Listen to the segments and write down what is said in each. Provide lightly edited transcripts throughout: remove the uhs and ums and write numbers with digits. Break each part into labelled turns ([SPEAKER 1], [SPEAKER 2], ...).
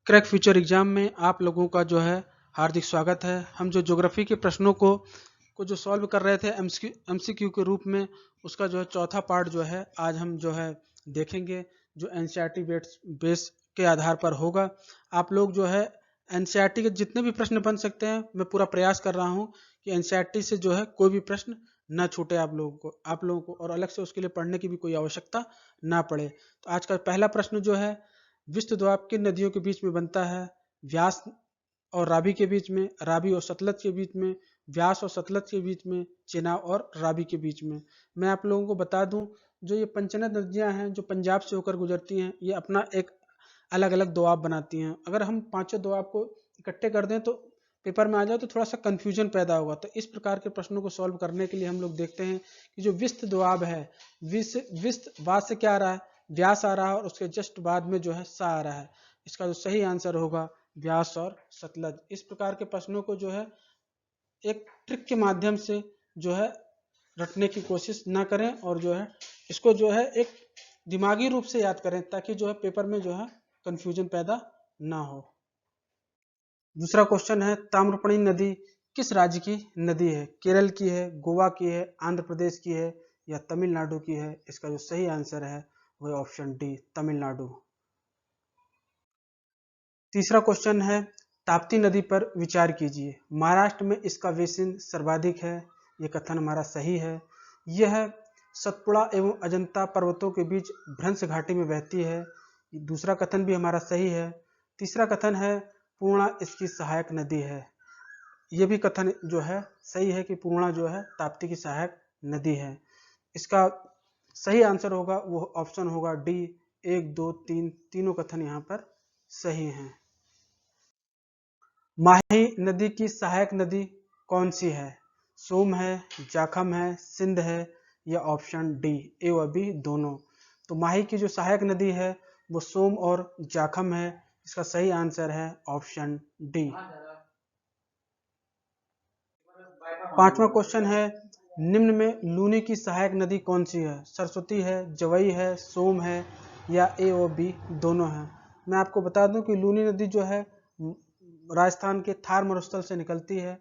[SPEAKER 1] Crack future exam में आप लोगों का जो है हार्दिक स्वागत है। हम जो ज्योग्राफी के प्रश्नों को जो सॉल्व कर रहे थे एमसीक्यू के रूप में, उसका जो है चौथा पार्ट जो है आज हम जो है देखेंगे, जो एनसीईआरटी बेस के आधार पर होगा। आप लोग जो है एनसीईआरटी के जितने भी प्रश्न बन सकते हैं, मैं पूरा प्रयास कर रहा हूँ कि एनसीईआरटी से जो है कोई भी प्रश्न ना छूटे आप लोगों को और अलग से उसके लिए पढ़ने की भी कोई आवश्यकता ना पड़े। तो आज का पहला प्रश्न जो है, विश्व द्वीप किन नदियों के बीच में बनता है? व्यास और रावी के बीच में, रावी और सतलज के बीच में, व्यास और सतलज के बीच में, चेनाब और रावी के बीच में। मैं आप लोगों को बता दूं, जो ये पंचनद नदियां हैं जो पंजाब से होकर गुजरती हैं, ये अपना एक अलग अलग दोआब बनाती हैं। अगर हम पांचों दोआब को इकट्ठे कर दें तो पेपर में आ जाए तो थोड़ा सा कंफ्यूजन पैदा होगा। तो इस प्रकार के प्रश्नों को सॉल्व करने के लिए हम लोग देखते हैं कि जो विस्त दोआब है, विस्त बाद से क्या आ रहा है, व्यास आ रहा है, और उसके जस्ट बाद में जो है सा आ रहा है। इसका जो सही आंसर होगा व्यास और सतलज। इस प्रकार के प्रश्नों को जो है एक ट्रिक के माध्यम से जो है रटने की कोशिश ना करें, और जो है इसको जो है एक दिमागी रूप से याद करें, ताकि जो है पेपर में जो है कंफ्यूजन पैदा ना हो। दूसरा क्वेश्चन है, ताम्रपर्णी नदी किस राज्य की नदी है? केरल की है, गोवा की है, आंध्र प्रदेश की है, या तमिलनाडु की है? इसका जो सही आंसर है वह ऑप्शन डी, तमिलनाडु। तीसरा क्वेश्चन है, ताप्ती नदी पर विचार कीजिए। महाराष्ट्र में इसका बेसिन सर्वाधिक है, यह कथन हमारा सही है। यह सतपुड़ा एवं अजंता पर्वतों के बीच भ्रंश घाटी में बहती है, दूसरा कथन भी हमारा सही है। तीसरा कथन है, पूर्णा इसकी सहायक नदी है, यह भी कथन जो है सही है कि पूर्णा जो है ताप्ती की सहायक नदी है। इसका सही आंसर होगा वो ऑप्शन होगा डी, 1, 2, 3 तीनों कथन यहाँ पर सही हैं। माही नदी की सहायक नदी कौन सी है? सोम है, जाखम है, सिंध है, या ऑप्शन डी, ए व बी दोनों। तो माही की जो सहायक नदी है वो सोम और जाखम है। इसका सही आंसर है ऑप्शन डी। पांचवा क्वेश्चन है, निम्न में लूनी की सहायक नदी कौन सी है? सरस्वती है, जवई है, सोम है, या ए और बी दोनों है? मैं आपको बता दूं कि लूनी नदी जो है राजस्थान के थार मरुस्थल से निकलती है,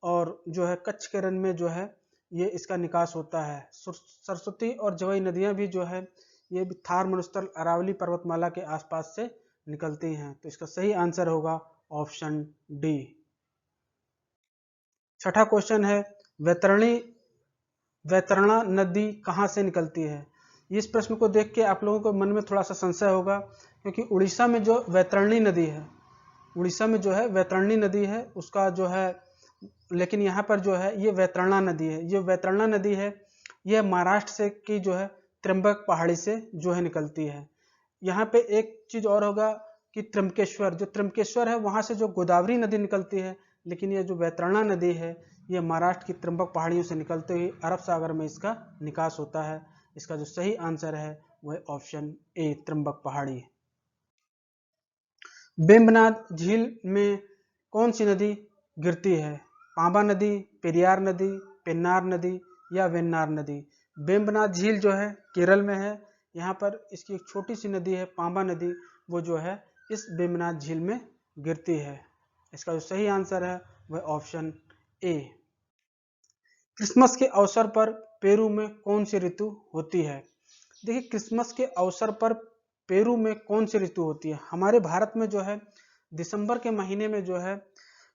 [SPEAKER 1] और जो है कच्छ के रण में जो है ये इसका निकास होता है। सरस्वती और जवई नदियां भी जो है ये भी थार मरुस्थल अरावली पर्वतमाला के आसपास से निकलती हैं। तो इसका सही आंसर होगा ऑप्शन डी। छठा क्वेश्चन है, वैतरणा नदी कहाँ से निकलती है? इस प्रश्न को देख के आप लोगों को मन में थोड़ा सा संशय होगा, क्योंकि उड़ीसा में जो वैतरणी नदी है, उड़ीसा में जो है वैतरणी नदी है उसका जो है, लेकिन यहाँ पर जो है ये वैतरणा नदी है। ये वैतरणा नदी है, यह महाराष्ट्र से की जो है त्र्यंबक पहाड़ी से जो है निकलती है। यहाँ पे एक चीज और होगा कि त्र्यंबकेश्वर है, वहां से जो गोदावरी नदी निकलती है, लेकिन ये जो वैतरणा नदी है ये महाराष्ट्र की त्र्यंबक पहाड़ियों से निकलते हुए अरब सागर में इसका निकास होता है। इसका जो सही आंसर है वह ऑप्शन ए, त्र्यंबक पहाड़ी। बेम्बनाद झील में कौन सी नदी गिरती है? पांबा नदी, पेरियार नदी, पेन्नार नदी, या वेन्नार नदी? बेम्बनाद झील जो है केरल में है। यहाँ पर इसकी एक छोटी सी नदी है पांबा नदी, वो जो है इस बेम्बनाद झील में गिरती है। इसका जो सही आंसर है वह ऑप्शन ए। क्रिसमस के अवसर पर पेरू में कौन सी ऋतु होती है? देखिए, क्रिसमस के अवसर पर पेरू में कौन सी ऋतु होती है? हमारे भारत में जो है दिसंबर के महीने में जो है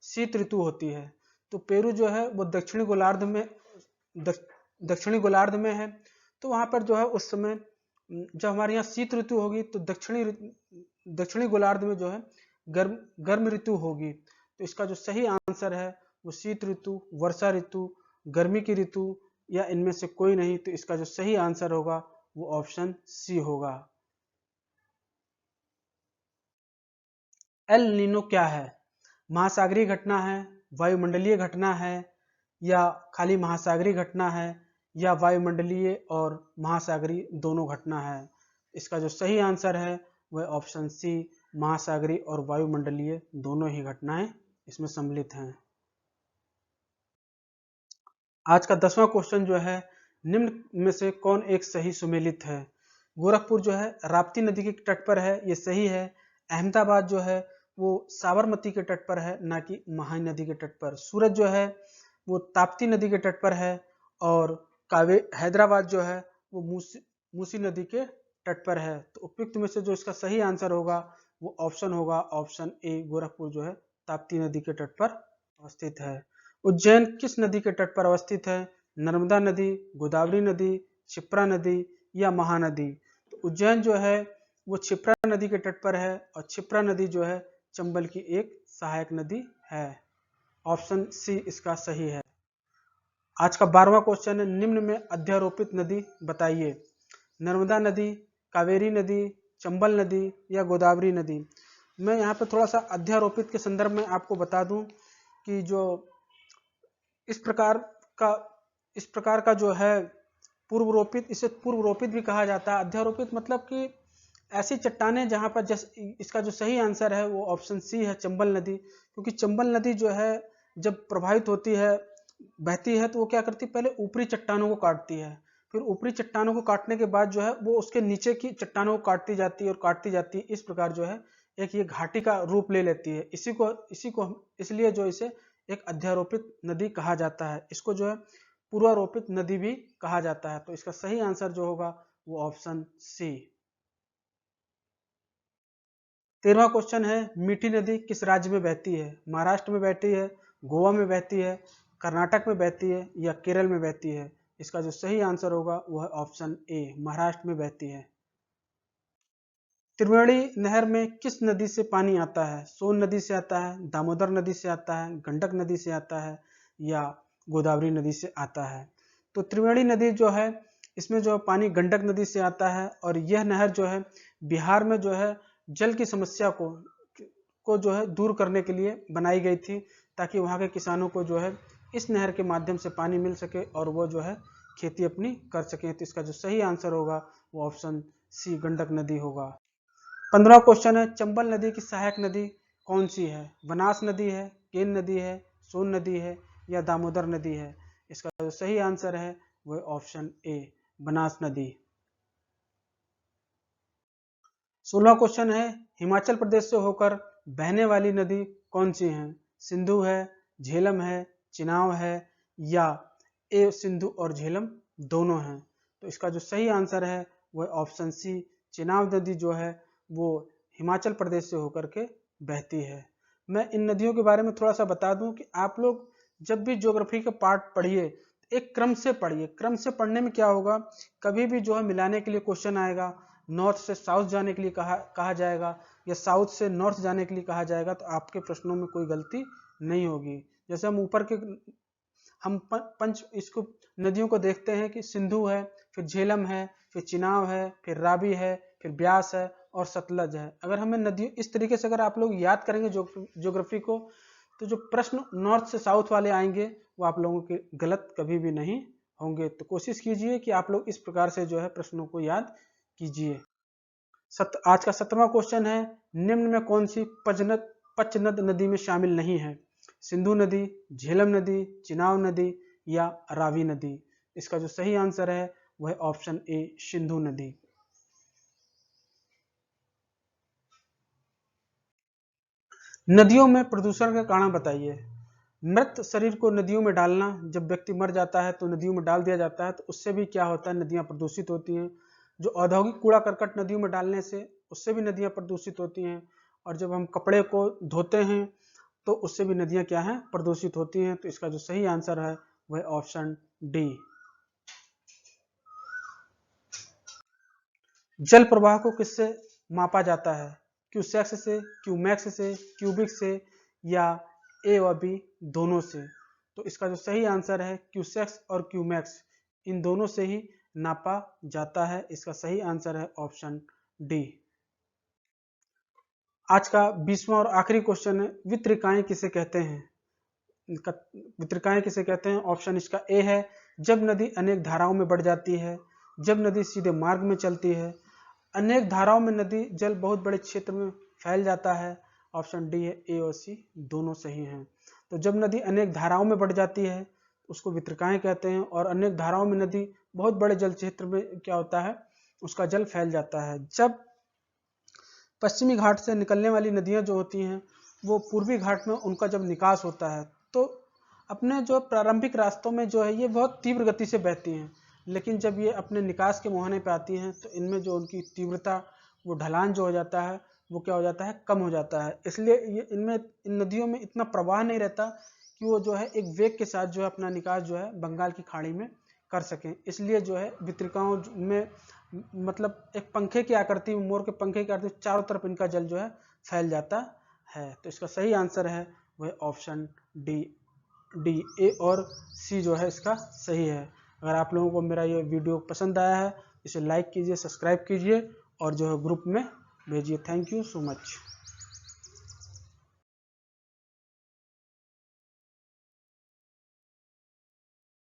[SPEAKER 1] शीत ऋतु होती है। तो पेरू जो है वो दक्षिणी गोलार्ध में है। तो वहां पर जो है उस समय जब हमारे यहाँ शीत ऋतु होगी तो दक्षिणी गोलार्ध में जो है गर्म ऋतु होगी। तो इसका जो सही आंसर है वो शीत ऋतु, वर्षा ऋतु, गर्मी की ऋतु, या इनमें से कोई नहीं। तो इसका जो सही आंसर होगा वो ऑप्शन सी होगा। एल नीनो क्या है? महासागरीय घटना है, वायुमंडलीय घटना है, या खाली महासागरीय घटना है, या वायुमंडलीय और महासागरीय दोनों घटना है? इसका जो सही आंसर है वह ऑप्शन सी, महासागरीय और वायुमंडलीय दोनों ही घटनाएं इसमें सम्मिलित हैं। आज का 10वां क्वेश्चन जो है, निम्न में से कौन एक सही सुमेलित है? गोरखपुर जो है राप्ती नदी के तट पर है, ये सही है। अहमदाबाद जो है वो साबरमती के तट पर है, ना कि महानदी के तट पर। सूरत जो है वो ताप्ती नदी के तट पर है, और हैदराबाद जो है वो मूसी नदी के तट पर है। तो उपयुक्त में से जो इसका सही आंसर होगा वो ऑप्शन होगा ऑप्शन ए, गोरखपुर जो है ताप्ती नदी के तट पर अवस्थित है। उज्जैन किस नदी के तट पर अवस्थित है? नर्मदा नदी, गोदावरी नदी, क्षिप्रा नदी या महानदी? तो उज्जैन जो है वो क्षिप्रा नदी के तट पर है, और क्षिप्रा नदी जो है चंबल की एक सहायक नदी है। ऑप्शन सी इसका सही है। आज का 12वां क्वेश्चन है, निम्न में अध्यारोपित नदी बताइए। नर्मदा नदी, कावेरी नदी, चंबल नदी या गोदावरी नदी? मैं यहाँ पे थोड़ा सा अध्यारोपित के संदर्भ में आपको बता दूं कि जो इस प्रकार का जो है पूर्वरोपित, इसे पूर्वरोपित भी कहा जाता है। अध्यारोपित मतलब कि ऐसी चट्टानें जहां पर इसका जो सही आंसर है वो ऑप्शन सी है, चंबल नदी। क्योंकि चंबल नदी जो है जब प्रभावित होती है, बहती है, तो वो क्या करती है, पहले ऊपरी चट्टानों को काटती है, फिर ऊपरी चट्टानों को काटने के बाद जो है वो उसके नीचे की चट्टानों को काटती जाती है और काटती जाती है। इस प्रकार जो है एक ये घाटी का रूप ले लेती है। इसी को इसलिए जो इसे एक अध्यारोपित नदी कहा जाता है। इसको जो है पूर्वारोपित नदी भी कहा जाता है। तो इसका सही आंसर जो होगा वो ऑप्शन सी। 13वां क्वेश्चन है, मीठी नदी किस राज्य में बहती है? महाराष्ट्र में बहती है, गोवा में बहती है, कर्नाटक में बहती है या केरल में बहती है? इसका जो सही आंसर होगा वो है ऑप्शन ए, महाराष्ट्र में बहती है। त्रिवेणी नहर में किस नदी से पानी आता है? सोन नदी से आता है, दामोदर नदी से आता है, गंडक नदी से आता है या गोदावरी नदी से आता है? तो त्रिवेणी नदी जो है इसमें जो पानी गंडक नदी से आता है, और यह नहर जो है बिहार में जो है जल की समस्या को जो है दूर करने के लिए बनाई गई थी, ताकि वहाँ के किसानों को जो है इस नहर के माध्यम से पानी मिल सके और वो जो है खेती अपनी कर सकें। तो इसका जो सही आंसर होगा वो ऑप्शन सी, गंडक नदी होगा। 15वां क्वेश्चन है, चंबल नदी की सहायक नदी कौन सी है? बनास नदी है, केन नदी है, सोन नदी है या दामोदर नदी है? इसका जो सही आंसर है वो ऑप्शन ए, बनास नदी। 16वां क्वेश्चन है, हिमाचल प्रदेश से होकर बहने वाली नदी कौन सी है? सिंधु है, झेलम है, चिनाव है या ए, सिंधु और झेलम दोनों हैं? तो इसका जो सही आंसर है वह ऑप्शन सी, चिनाव नदी जो है वो हिमाचल प्रदेश से होकर के बहती है। मैं इन नदियों के बारे में थोड़ा सा बता दूं कि आप लोग जब भी ज्योग्राफी का पार्ट पढ़िए एक क्रम से पढ़िए। क्रम से पढ़ने में क्या होगा, कभी भी जो है मिलाने के लिए क्वेश्चन आएगा, नॉर्थ से साउथ जाने के लिए कहा जाएगा या साउथ से नॉर्थ जाने के लिए कहा जाएगा, तो आपके प्रश्नों में कोई गलती नहीं होगी। जैसे हम ऊपर के इसको नदियों को देखते हैं कि सिंधु है, फिर झेलम है, फिर चिनाव है, फिर रावी है, फिर ब्यास है और सतलज है। अगर हमें नदियों इस तरीके से अगर आप लोग याद करेंगे ज्योग्राफी को, तो जो प्रश्न नॉर्थ से साउथ वाले आएंगे वो आप लोगों के गलत कभी भी नहीं होंगे। तो कोशिश कीजिए कि आप लोग इस प्रकार से जो है प्रश्नों को याद कीजिए। आज का 17वां क्वेश्चन है, निम्न में कौन सी पचनद नदी में शामिल नहीं है? सिंधु नदी, झेलम नदी, चिनाव नदी या रावी नदी? इसका जो सही आंसर है वह ऑप्शन ए, सिंधु नदी। नदियों में प्रदूषण का कारण बताइए। मृत शरीर को नदियों में डालना, जब व्यक्ति मर जाता है तो नदियों में डाल दिया जाता है, तो उससे भी क्या होता है, नदियां प्रदूषित होती हैं। जो औद्योगिक कूड़ा करकट नदियों में डालने से उससे भी नदियां प्रदूषित होती हैं, और जब हम कपड़े को धोते हैं तो उससे भी नदियां क्या हैं, प्रदूषित होती हैं। तो इसका जो सही आंसर है वह ऑप्शन डी। जल प्रवाह को किससे मापा जाता है? क्यूसेक्स से, क्यूमैक्स से, क्यूबिक से या ए व बी दोनों से? तो इसका जो सही आंसर है क्यूसेक्स और क्यूमैक्स, इन दोनों से ही नापा जाता है। इसका सही आंसर है ऑप्शन डी। आज का 20वां और आखिरी क्वेश्चन है, वितरिकाएं किसे कहते हैं? वितरिकाएं किसे कहते हैं? ऑप्शन इसका ए है, जब नदी अनेक धाराओं में बढ़ जाती है, जब नदी सीधे मार्ग में चलती है, अनेक धाराओं में नदी जल बहुत बड़े क्षेत्र में फैल जाता है। ऑप्शन डी है, ए और सी दोनों सही हैं। तो जब नदी अनेक धाराओं में बढ़ जाती है उसको वितरिकाएं कहते हैं, और अनेक धाराओं में नदी बहुत बड़े जल क्षेत्र में क्या होता है, उसका जल फैल जाता है। जब पश्चिमी घाट से निकलने वाली नदियां जो होती हैं वो पूर्वी घाट में उनका जब निकास होता है तो अपने जो प्रारंभिक रास्तों में जो है ये बहुत तीव्र गति से बहती हैं, लेकिन जब ये अपने निकास के मुहाने पे आती हैं तो इनमें जो उनकी तीव्रता, वो ढलान जो हो जाता है वो क्या हो जाता है, कम हो जाता है। इसलिए ये इनमें, इन नदियों में इतना प्रवाह नहीं रहता कि वो जो है एक वेग के साथ जो है अपना निकास जो है बंगाल की खाड़ी में कर सकें। इसलिए जो है भित्रिकाओं में मतलब एक पंखे की आकृति में, मोर के पंखे की आकृति, चारों तरफ इनका जल जो है फैल जाता है। तो इसका सही आंसर है वह ऑप्शन डी। ए और सी जो है इसका सही है। अगर आप लोगों को मेरा ये वीडियो पसंद आया है, इसे लाइक कीजिए, सब्सक्राइब कीजिए और जो है ग्रुप में भेजिए। Thank you so much.